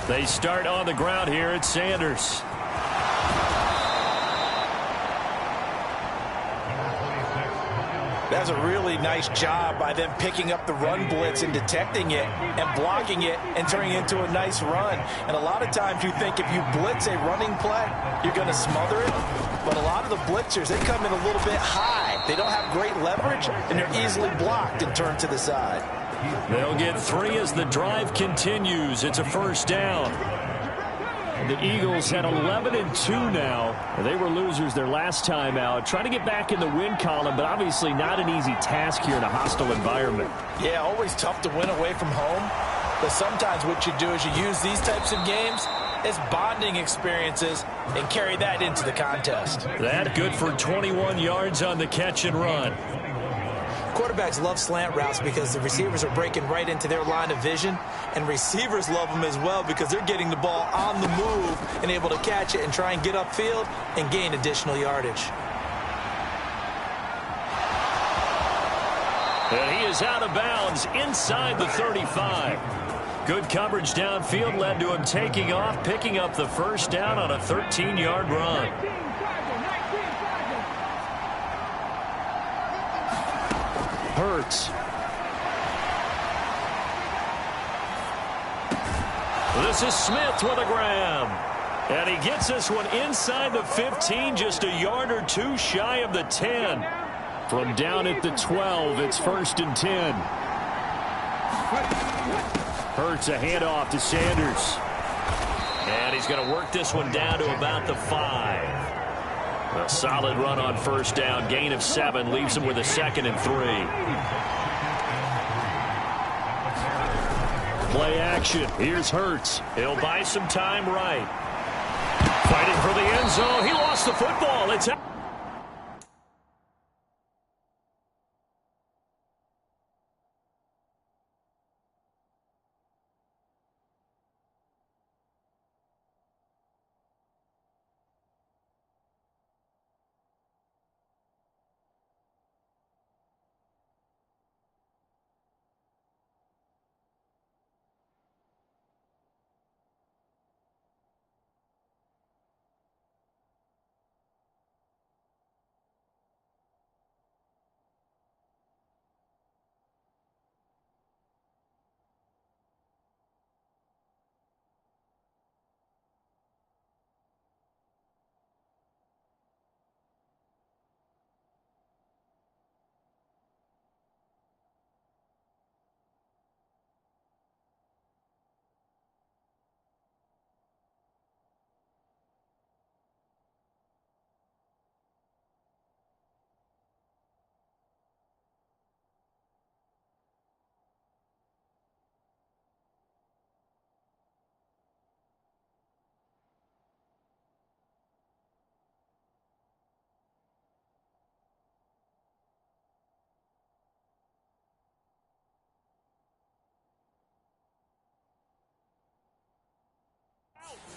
They start on the ground here at Sanders. That's a really nice job by them picking up the run blitz and detecting it and blocking it and turning it into a nice run. And a lot of times you think if you blitz a running play, you're going to smother it. But a lot of the blitzers, they come in a little bit high. They don't have great leverage, and they're easily blocked and turned to the side. They'll get 3 as the drive continues. It's a first down. The Eagles had 11-2 now. They were losers their last time out. Trying to get back in the win column, but obviously not an easy task here in a hostile environment. Yeah, always tough to win away from home. But sometimes what you do is you use these types of games as bonding experiences and carry that into the contest. That good for 21 yards on the catch and run. Quarterbacks love slant routes because the receivers are breaking right into their line of vision, and receivers love them as well because they're getting the ball on the move and able to catch it and try and get upfield and gain additional yardage. And he is out of bounds inside the 35. Good coverage downfield led to him taking off, picking up the first down on a 13-yard run. Hurts. This is Smith with a grab. And he gets this one inside the 15, just a yard or two shy of the 10. From down at the 12, it's 1st and 10. Hurts a handoff to Sanders. And he's going to work this one down to about the 5. A solid run on first down. Gain of 7 leaves him with a 2nd and 3. Play action. Here's Hurts. He'll buy some time right. Fighting for the end zone. He lost the football. It's out.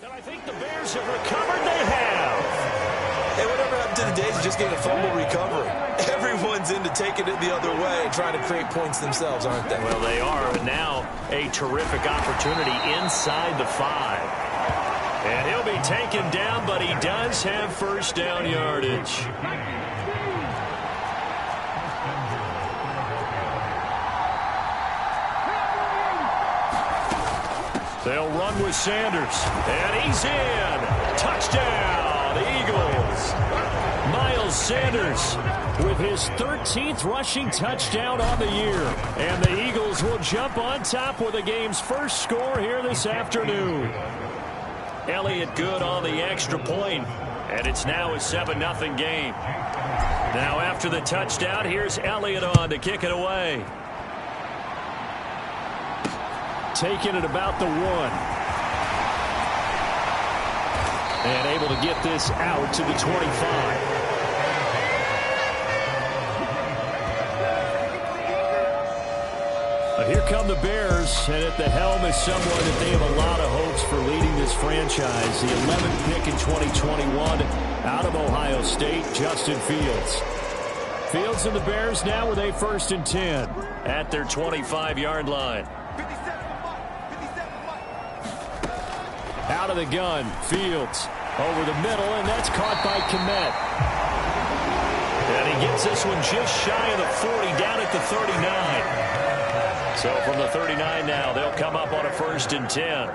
And I think the Bears have recovered. They have. Hey, whatever happened to the days of just getting a fumble recovery? Everyone's into taking it the other way and trying to create points themselves, aren't they? Well, they are. But now a terrific opportunity inside the 5. And he'll be taken down, but he does have first down yardage. They'll run with Sanders. And he's in. Touchdown, Eagles. Miles Sanders with his 13th rushing touchdown on the year. And the Eagles will jump on top with the game's first score here this afternoon. Elliott good on the extra point. And it's now a 7-0 game. Now after the touchdown, here's Elliott on to kick it away. Taking it about the 1. And able to get this out to the 25. Here come the Bears, and at the helm is someone that they have a lot of hopes for leading this franchise. The 11th pick in 2021 out of Ohio State, Justin Fields. Fields and the Bears now with a 1st and 10 at their 25-yard line. Out of the gun, Fields over the middle, and that's caught by Kmet. And he gets this one just shy of the 40, down at the 39. So from the 39 now, they'll come up on a 1st and 10.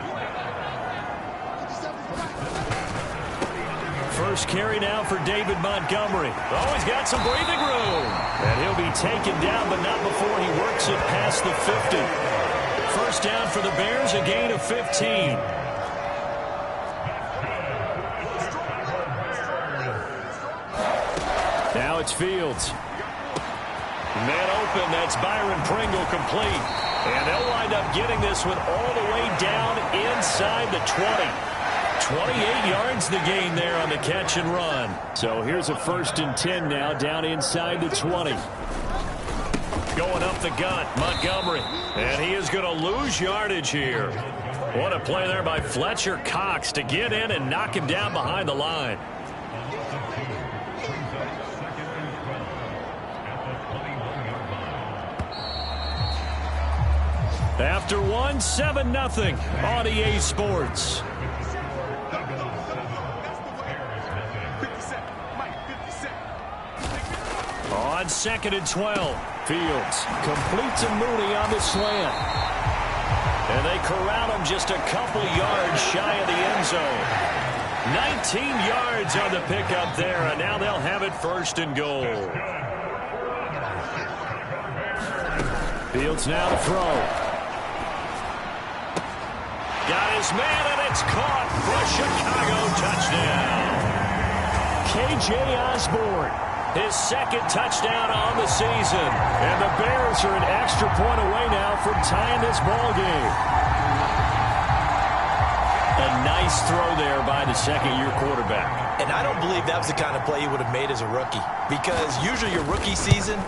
First carry now for David Montgomery. Oh, he's got some breathing room. And he'll be taken down, but not before he works it past the 50. First down for the Bears, a gain of 15. Now it's Fields. Man open, that's Byron Pringle complete. And they'll wind up getting this one all the way down inside the 20. 28 yards the gain there on the catch and run. So here's a 1st and 10 now, down inside the 20. Going up the gut, Montgomery. And he is going to lose yardage here. What a play there by Fletcher Cox to get in and knock him down behind the line. After one, 7-0 on EA Sports. On 2nd and 12, Fields completes a Mooney on the slant. And they corral him just a couple yards shy of the end zone. 19 yards on the pickup there, and now they'll have it 1st and goal. Fields now to throw. Got his man, and it's caught for a Chicago touchdown. K.J. Osborne, his 2nd touchdown on the season. And the Bears are an extra point away now from tying this ball game. A nice throw there by the 2nd-year quarterback. And I don't believe that was the kind of play he would have made as a rookie. Because usually your rookie season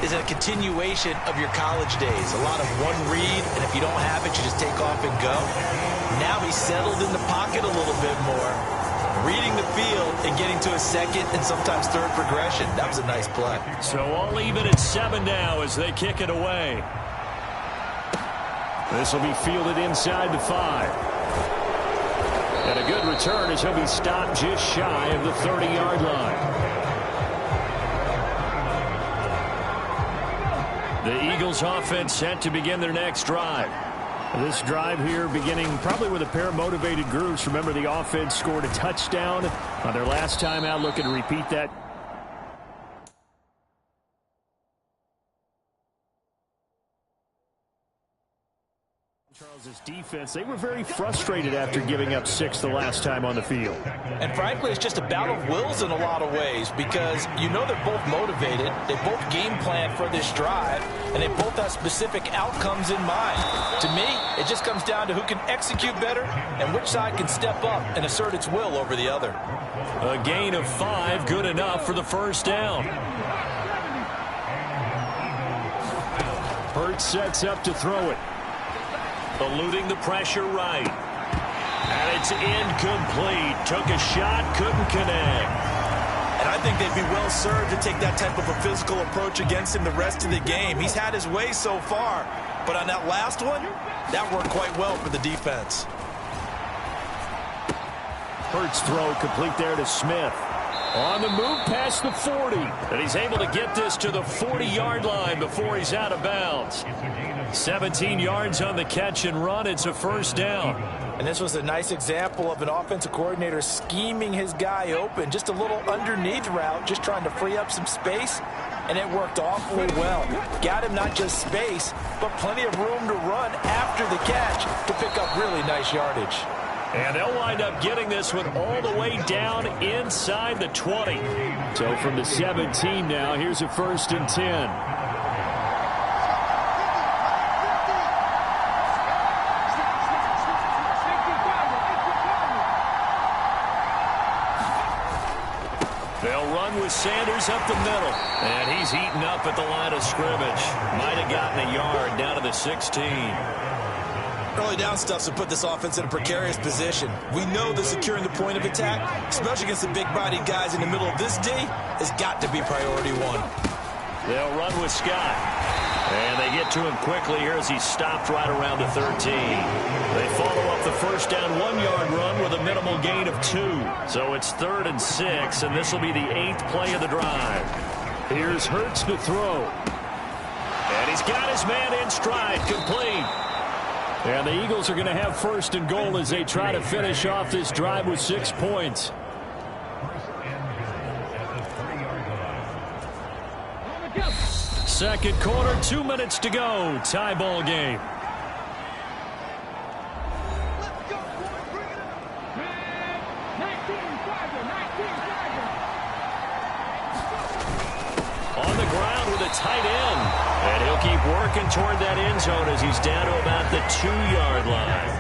is a continuation of your college days. A lot of one read, and if you don't have it, you just take off and go. Now he's settled in the pocket a little bit more, reading the field and getting to a 2nd and sometimes 3rd progression. That was a nice play. So all even at 7 now as they kick it away. This will be fielded inside the 5. And a good return as he'll be stopped just shy of the 30-yard line. The Eagles offense set to begin their next drive. This drive here beginning probably with a pair of motivated groups. Remember, the offense scored a touchdown on their last time out, looking to repeat that. Charles's defense, they were very frustrated after giving up 6 the last time on the field. And frankly, it's just a battle of wills in a lot of ways, because you know they're both motivated, they both game plan for this drive, and they both have specific outcomes in mind. To me, it just comes down to who can execute better and which side can step up and assert its will over the other. A gain of 5, good enough for the 1st down. Hurts sets up to throw it. Eluding the pressure right. And it's incomplete. Took a shot, couldn't connect. And I think they'd be well served to take that type of a physical approach against him the rest of the game. He's had his way so far. But on that last one, that worked quite well for the defense. Hurts throw complete there to Smith. On the move past the 40. And he's able to get this to the 40-yard line before he's out of bounds. 17 yards on the catch and run. It's a 1st down. And this was a nice example of an offensive coordinator scheming his guy open. Just a little underneath route, just trying to free up some space. And it worked awfully well. Got him not just space, but plenty of room to run after the catch to pick up really nice yardage. And they'll wind up getting this one all the way down inside the 20. So from the 17 now, here's a 1st and 10. They'll run with Sanders up the middle. And he's eaten up at the line of scrimmage. Might have gotten a yard down to the 16. Early down stuffs will put this offense in a precarious position. We know that securing the point of attack, especially against the big-bodied guys in the middle of this D, has got to be priority 1. They'll run with Scott. And they get to him quickly here as he stopped right around the 13. They follow up the first down 1-yard run with a minimal gain of 2. So it's 3rd and 6, and this will be the 8th play of the drive. Here's Hurts to throw. And he's got his man in stride, complete. And the Eagles are going to have 1st and goal as they try to finish off this drive with 6 points. Second quarter, 2 minutes to go. Tie ball game. On the ground with a tight end. And he'll keep working toward that end zone as he's down to about the 2-yard line.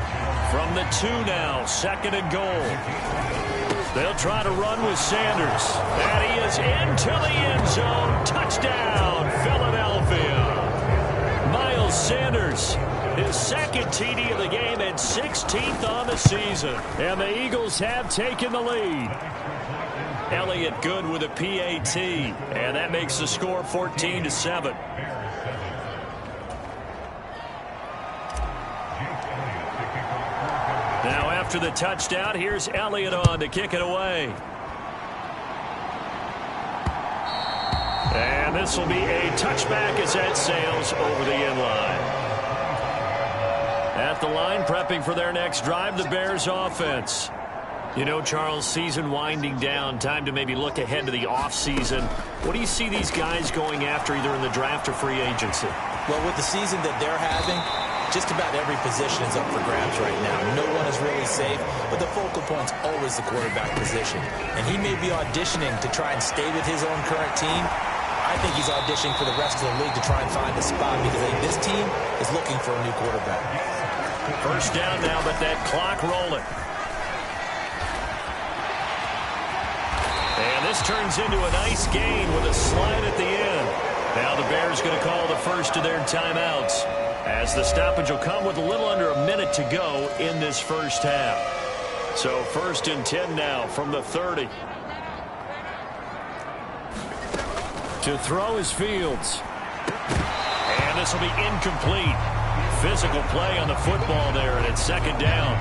From the 2 now, 2nd and goal. They'll try to run with Sanders. And he is into the end zone. Touchdown, Philadelphia. Miles Sanders, his 2nd TD of the game and 16th on the season. And the Eagles have taken the lead. Elliott good with a PAT. And that makes the score 14-7. Now after the touchdown, here's Elliott on to kick it away. And this will be a touchback as that sails over the end line. At the line, prepping for their next drive, the Bears offense. You know, Charles, season winding down, time to maybe look ahead to the offseason. What do you see these guys going after either in the draft or free agency? Well, with the season that they're having, just about every position is up for grabs right now. No one is really safe, but the focal point's always the quarterback position. And he may be auditioning to try and stay with his own current team. I think he's auditioning for the rest of the league to try and find a spot because I think this team is looking for a new quarterback. First down now, but that clock rolling. And this turns into a nice gain with a slide at the end. Now the Bears going to call the first of their timeouts, as the stoppage will come with a little under a minute to go in this first half. So 1st and 10 now from the 30. To throw is Fields. And this will be incomplete. Physical play on the football there, and it's 2nd down.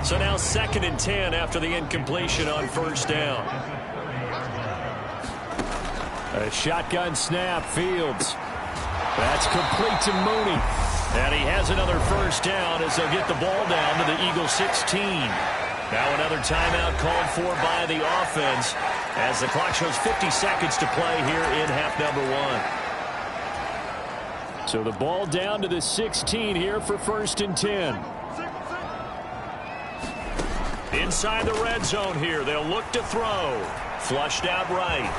So now 2nd and 10 after the incompletion on 1st down. A shotgun snap, Fields. That's complete to Mooney. And he has another 1st down as they'll get the ball down to the Eagles 16. Now another timeout called for by the offense as the clock shows 50 seconds to play here in half number 1. So the ball down to the 16 here for 1st and 10. Inside the red zone here, they'll look to throw. Flushed out right.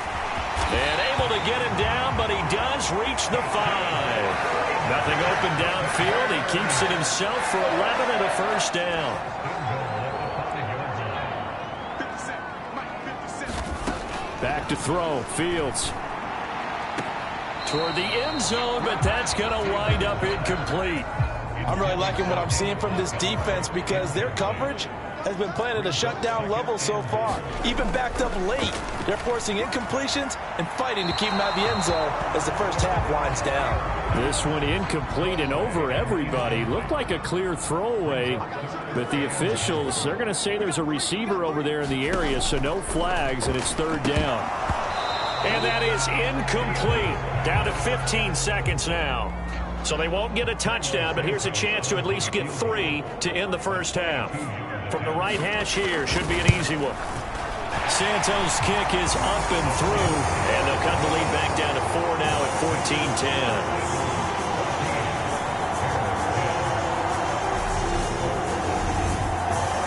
And able to get him down, but he does reach the 5. Nothing open downfield. He keeps it himself for 11 and a 1st down. Back to throw, Fields. Toward the end zone, but that's going to wind up incomplete. I'm really liking what I'm seeing from this defense because their coverage has been playing at a shutdown level so far. Even backed up late, they're forcing incompletions and fighting to keep them out of the end zone as the first half winds down. This one incomplete and over everybody. Looked like a clear throwaway, but the officials, they're going to say there's a receiver over there in the area, so no flags, and it's 3rd down. And that is incomplete. Down to 15 seconds now. So they won't get a touchdown, but here's a chance to at least get 3 to end the first half. From the right hash here, should be an easy one. Santos' kick is up and through, and they'll cut the lead back down to 4 now at 14-10.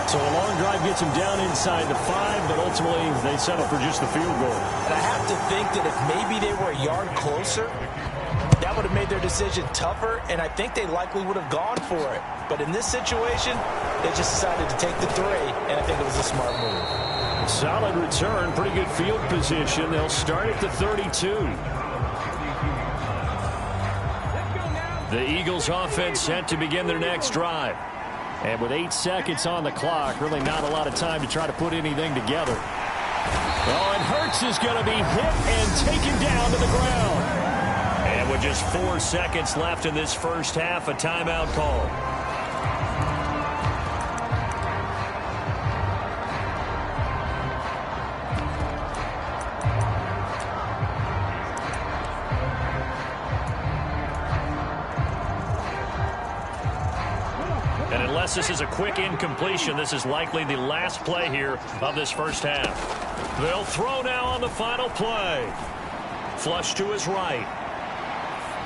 So a long drive gets them down inside the 5, but ultimately they settle for just the field goal. And I have to think that if maybe they were a yard closer, that would have made their decision tougher, and I think they likely would have gone for it. But in this situation, they just decided to take the 3, and I think it was a smart move. Solid return, pretty good field position. They'll start at the 32. The Eagles offense set to begin their next drive. And with 8 seconds on the clock, really not a lot of time to try to put anything together. Oh, and Hurts is going to be hit and taken down to the ground. And with With just 4 seconds left in this first half, a timeout call. And unless this is a quick incompletion, this is likely the last play here of this first half. They'll throw now on the final play. Flush to his right.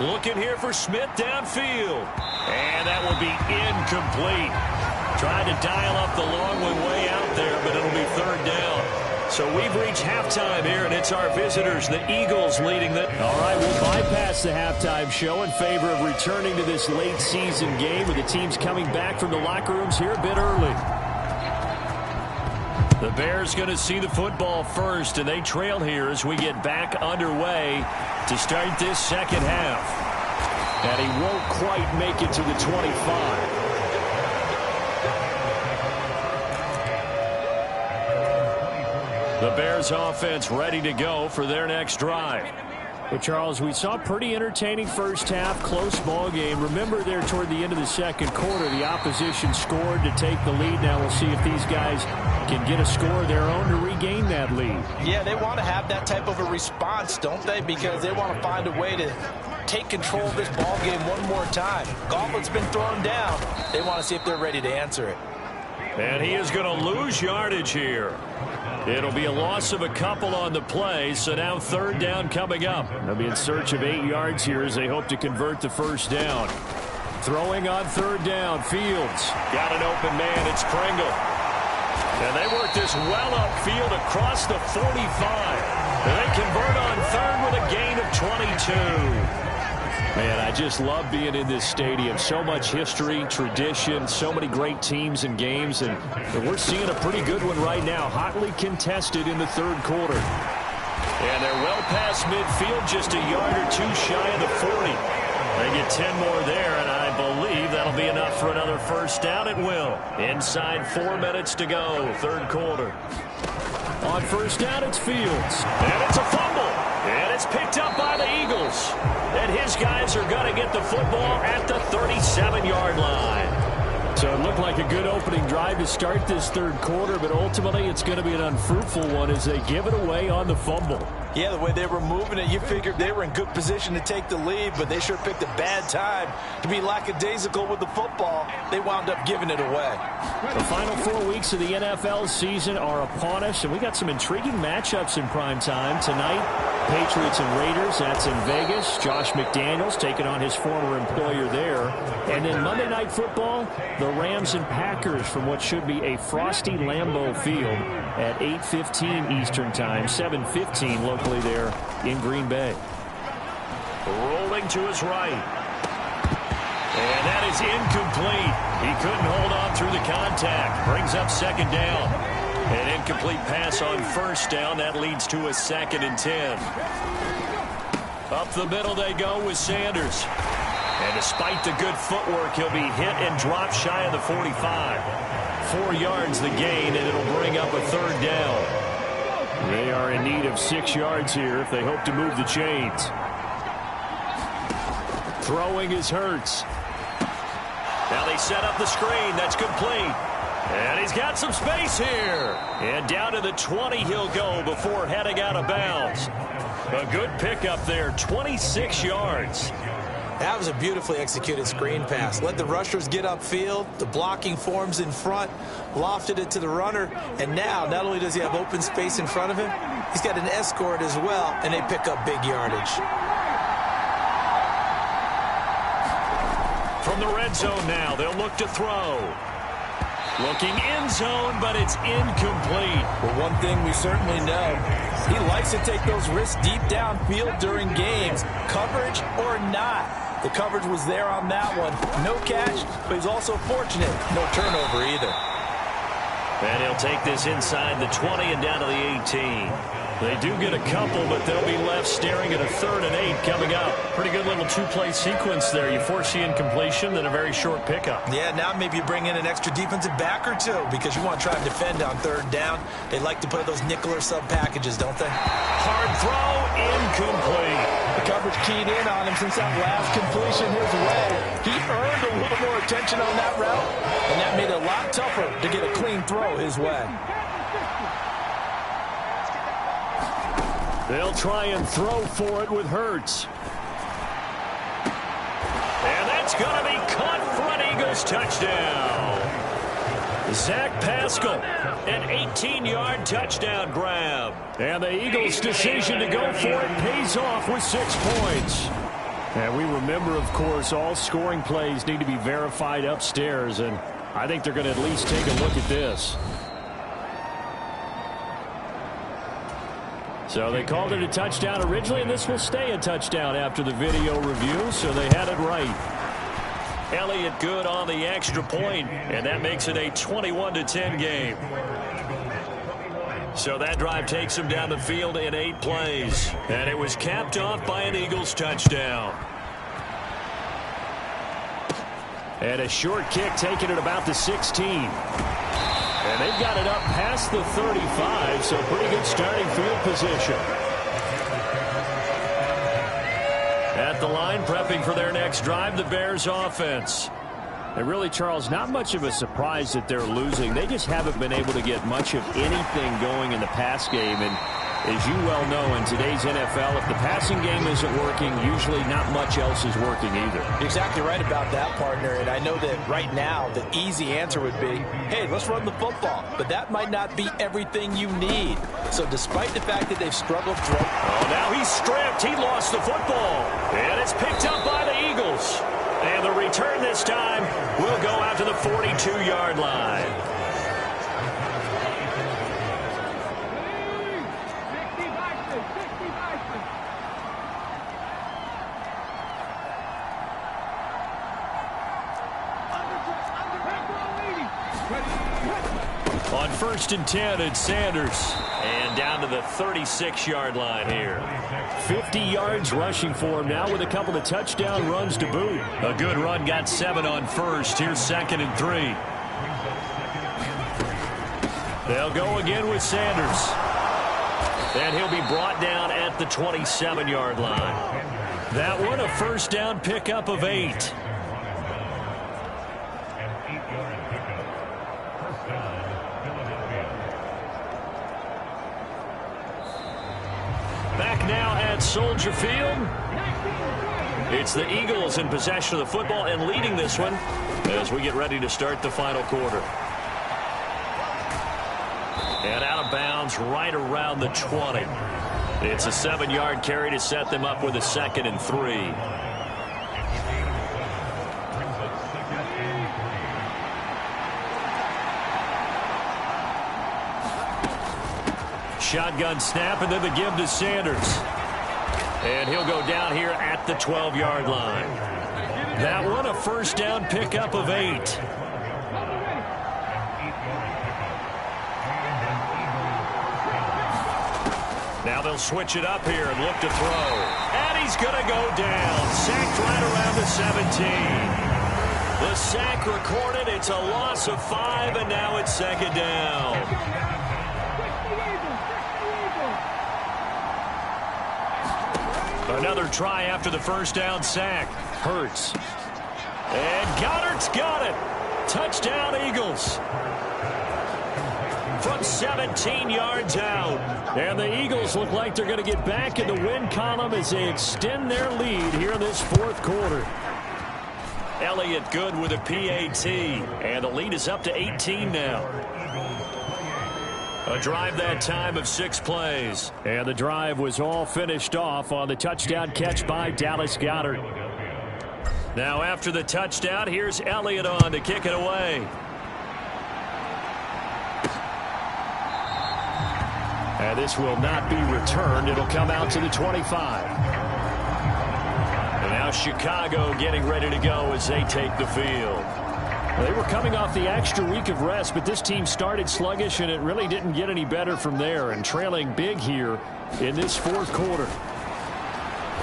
Looking here for Smith downfield. And that will be incomplete. Trying to dial up the long one way out there, but it'll be third down. So we've reached halftime here, and it's our visitors, the Eagles, leading the... All right, we'll bypass the halftime show in favor of returning to this late season game with the teams coming back from the locker rooms here a bit early. The Bears going to see the football first, and they trail here as we get back underway to start this second half. And he won't quite make it to the 25. The Bears offense ready to go for their next drive. Well, Charles, we saw a pretty entertaining first half, close ball game. Remember there toward the end of the second quarter, the opposition scored to take the lead. Now we'll see if these guys can get a score of their own to regain that lead. Yeah, they want to have that type of a response, don't they? Because they want to find a way to take control of this ball game one more time. Gauntlet's been thrown down. They want to see if they're ready to answer it. And he is going to lose yardage here. It'll be a loss of a couple on the play, so now third down coming up. They'll be in search of 8 yards here as they hope to convert the first down. Throwing on third down, Fields. Got an open man, it's Pringle. And they work this well upfield across the 45. And they convert on third with a gain of 22. Man, I just love being in this stadium. So much history, tradition, so many great teams and games, and we're seeing a pretty good one right now. Hotly contested in the third quarter. And they're well past midfield, just a yard or two shy of the 40. They get 10 more there, and I believe that'll be enough for another first down. It will. Inside 4 minutes to go, third quarter. On first down, it's Fields. And it's a fumble. And it's picked up by the Eagles. And his guys are going to get the football at the 37-yard line. So it looked like a good opening drive to start this third quarter, but ultimately it's going to be an unfruitful one as they give it away on the fumble. Yeah, the way they were moving it, you figured they were in good position to take the lead, but they sure picked a bad time to be lackadaisical with the football. They wound up giving it away. The final 4 weeks of the NFL season are upon us, and we got some intriguing matchups in prime time tonight. Patriots and Raiders, that's in Vegas. Josh McDaniels taking on his former employer there. And then Monday Night Football, the Rams and Packers from what should be a frosty Lambeau Field at 8:15 Eastern Time, 7:15 locally there in Green Bay. Rolling to his right. And that is incomplete. He couldn't hold on through the contact. Brings up second down. An incomplete pass on first down. That leads to a 2nd and 10. Up the middle they go with Sanders. And despite the good footwork, he'll be hit and dropped shy of the 45. 4 yards the gain, and it'll bring up a third down. They are in need of 6 yards here if they hope to move the chains. Throwing is Hurts. Now they set up the screen. That's complete. And he's got some space here. And down to the 20 he'll go before heading out of bounds. A good pickup there, 26 yards. That was a beautifully executed screen pass. Let the rushers get upfield. The blocking forms in front. Lofted it to the runner. And now, not only does he have open space in front of him, he's got an escort as well, and they pick up big yardage. From the red zone now, they'll look to throw. Looking end zone, but it's incomplete. Well, one thing we certainly know, he likes to take those risks deep downfield during games, coverage or not. The coverage was there on that one. No catch, but he's also fortunate. No turnover either. And he'll take this inside the 20 and down to the 18. They do get a couple, but they'll be left staring at a 3rd and 8 coming up. Pretty good little 2-play sequence there. You force the incompletion, then a very short pickup. Yeah, now maybe you bring in an extra defensive back or two because you want to try and defend on 3rd down. They like to play those nickel or sub packages, don't they? Hard throw, incomplete. Coverage keyed in on him since that last completion his way. He earned a little more attention on that route, and that made it a lot tougher to get a clean throw his way. They'll try and throw for it with Hurts. And that's going to be caught for an Eagles touchdown. Zach Pascal, an 18-yard touchdown grab. And the Eagles' decision to go for it pays off with 6 points. And we remember, of course, all scoring plays need to be verified upstairs, and I think they're going to at least take a look at this. So they called it a touchdown originally, and this will stay a touchdown after the video review, so they had it right. Elliott good on the extra point, and that makes it a 21-10 game. So that drive takes them down the field in 8 plays, and it was capped off by an Eagles touchdown. And a short kick taken at about the 16. And they've got it up past the 35, so pretty good starting field position. At the line, prepping for their next drive, the Bears offense. And really, Charles, not much of a surprise that they're losing. They just haven't been able to get much of anything going in the pass game. And as you well know, in today's NFL, if the passing game isn't working, usually not much else is working either. You're exactly right about that, partner. And I know that right now the easy answer would be, hey, let's run the football. But that might not be everything you need. So despite the fact that they've struggled through... Oh, now he's stripped. He lost the football. And it's picked up by the Eagles. And the return this time will go out to the 42-yard line. On 1st and 10, it's Sanders. And down to the 36-yard line here. 50 yards rushing for him now with a couple of touchdown runs to boot. A good run, got 7 on first. Here's 2nd and 3. They'll go again with Sanders. And he'll be brought down at the 27-yard line. That one a first down pickup of 8. Back now at Soldier Field. It's the Eagles in possession of the football and leading this one as we get ready to start the final quarter. And out of bounds right around the 20. It's a 7-yard carry to set them up with a 2nd and 3. Shotgun snap, and then the give to Sanders. And he'll go down here at the 12-yard line. That one a first down pickup of 8. Now they'll switch it up here and look to throw. And he's going to go down. Sacked right around the 17. The sack recorded. It's a loss of 5, and now it's 2nd down. Another try after the first down sack. Hurts. And Goddard's got it. Touchdown, Eagles. From 17 yards out. And the Eagles look like they're going to get back in the win column as they extend their lead here in this 4th quarter. Elliott good with a PAT. And the lead is up to 18 now. A drive that time of 6 plays. And the drive was all finished off on the touchdown catch by Dallas Goedert. Now after the touchdown, here's Elliott on to kick it away. And this will not be returned. It'll come out to the 25. And now Chicago getting ready to go as they take the field. They were coming off the extra week of rest, but this team started sluggish, and it really didn't get any better from there, and trailing big here in this 4th quarter.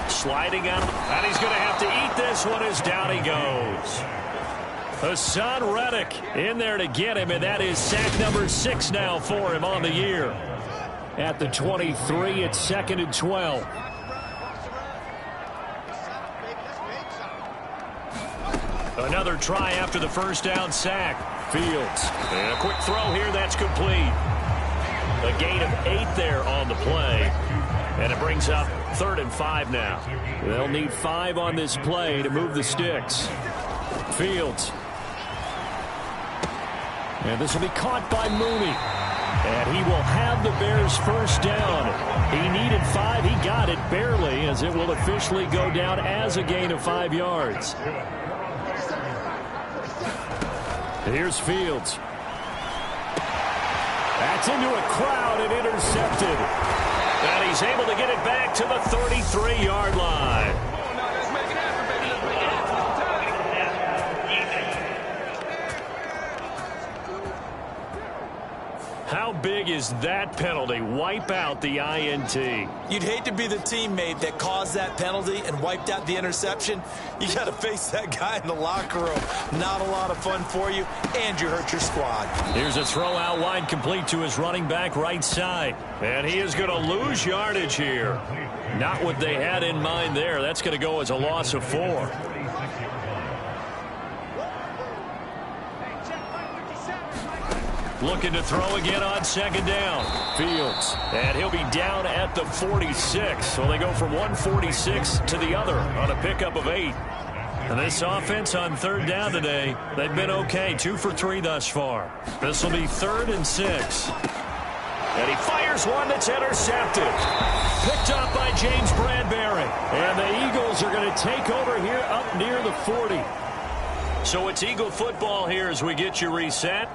Sliding out, and he's going to have to eat this one as down he goes. Hassan Reddick in there to get him, and that is sack number 6 now for him on the year. At the 23, it's 2nd and 12. Another try after the first down sack. Fields. And a quick throw here. That's complete. A gain of 8 there on the play. And it brings up 3rd and 5 now. They'll need 5 on this play to move the sticks. Fields. And this will be caught by Mooney. And he will have the Bears first down. He needed 5. He got it barely, as it will officially go down as a gain of 5 yards. Here's Fields. That's into a crowd and intercepted. And he's able to get it back to the 33-yard line. How big is that penalty? Wipe out the INT. You'd hate to be the teammate that caused that penalty and wiped out the interception. You got to face that guy in the locker room. Not a lot of fun for you, and you hurt your squad. Here's a throw out wide, complete to his running back right side. And he is going to lose yardage here. Not what they had in mind there. That's going to go as a loss of 4. Looking to throw again on 2nd down. Fields. And he'll be down at the 46. So they go from 146 to the other on a pickup of 8. And this offense on 3rd down today, they've been okay. 2 for 3 thus far. This will be 3rd and 6. And he fires one that's intercepted. Picked up by James Bradbury. And the Eagles are going to take over here up near the 40. So it's Eagle football here as we get you reset.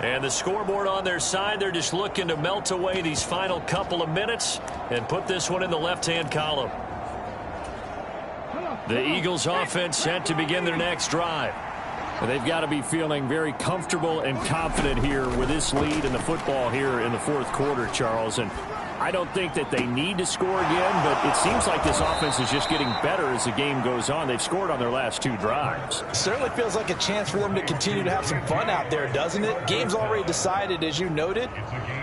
And the scoreboard on their side, they're just looking to melt away these final couple of minutes and put this one in the left-hand column. The Eagles offense set to begin their next drive. They've got to be feeling very comfortable and confident here with this lead in the football here in the 4th quarter, Charles. And I don't think that they need to score again, but it seems like this offense is just getting better as the game goes on. They've scored on their last 2 drives. Certainly feels like a chance for them to continue to have some fun out there, doesn't it? Game's already decided, as you noted,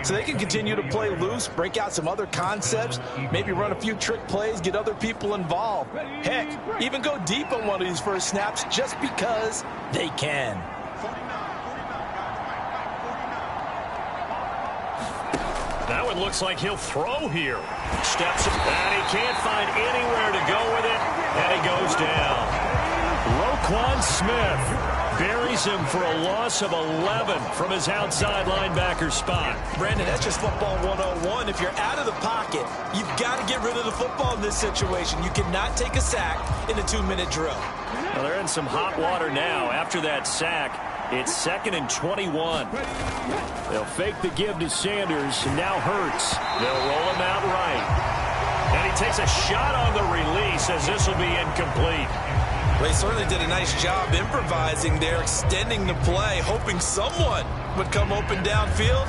so they can continue to play loose, break out some other concepts, maybe run a few trick plays, get other people involved. Heck, even go deep on one of these first snaps just because they can. Now it looks like he'll throw here. Steps up, and he can't find anywhere to go with it, and he goes down. Roquan Smith buries him for a loss of 11 from his outside linebacker spot. Brandon, that's just football 101. If you're out of the pocket, you've got to get rid of the football in this situation. You cannot take a sack in a 2-minute drill. Well, they're in some hot water now after that sack. It's 2nd and 21. They'll fake the give to Sanders, and now Hurts. They'll roll him out right. And he takes a shot on the release, as this will be incomplete. They certainly did a nice job improvising there, extending the play, hoping someone would come open downfield,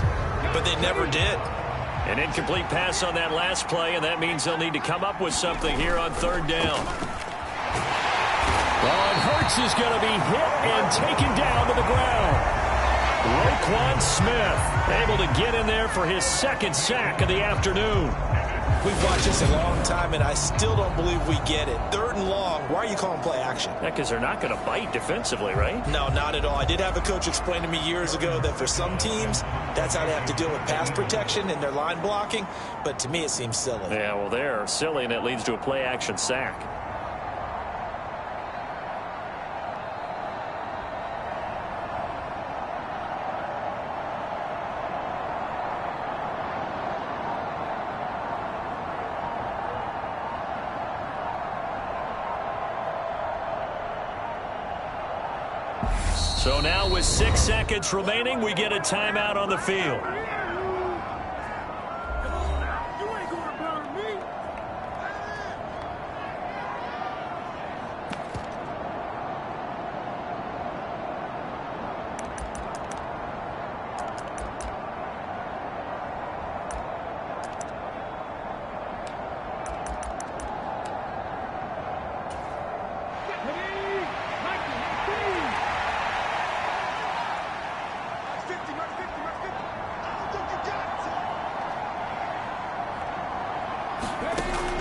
but they never did. An incomplete pass on that last play, and that means they'll need to come up with something here on 3rd down. And Hurts is going to be hit and taken down to the ground. Roquan Smith able to get in there for his 2nd sack of the afternoon. We've watched this a long time, and I still don't believe we get it. 3rd and long. Why are you calling play action? Yeah, because they're not going to bite defensively, right? No, not at all. I did have a coach explain to me years ago that for some teams, that's how they have to deal with pass protection and their line blocking. But to me, it seems silly. Yeah, well, they're silly, and it leads to a play action sack. So now with 6 seconds remaining, we get a timeout on the field.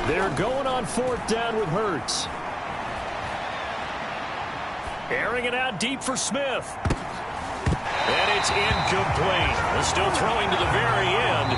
They're going on 4th down with Hurts. Airing it out deep for Smith. And it's incomplete. They're still throwing to the very end,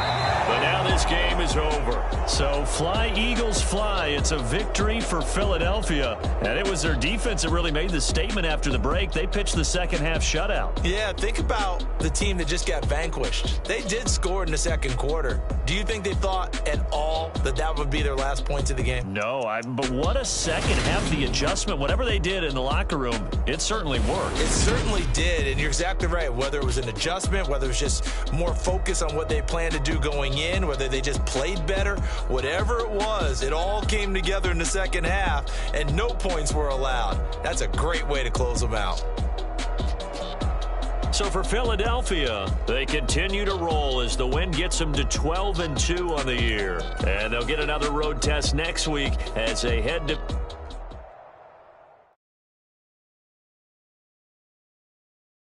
but now this game is over. So fly, Eagles, fly. It's a victory for Philadelphia. And it was their defense that really made the statement after the break. They pitched the second half shutout. Yeah, think about the team that just got vanquished. They did score in the second quarter. Do you think they thought at all that that would be their last points of the game? No, but what a second half. The adjustment, whatever they did in the locker room, it certainly worked. It certainly did, and you're exactly right. Whether it was an adjustment, whether it was just more focus on what they planned to do going in, whether they just played better, whatever it was, it all came together in the second half, and no points were allowed. That's a great way to close them out. So for Philadelphia, they continue to roll as the win gets them to 12-2 on the year. And they'll get another road test next week as they head to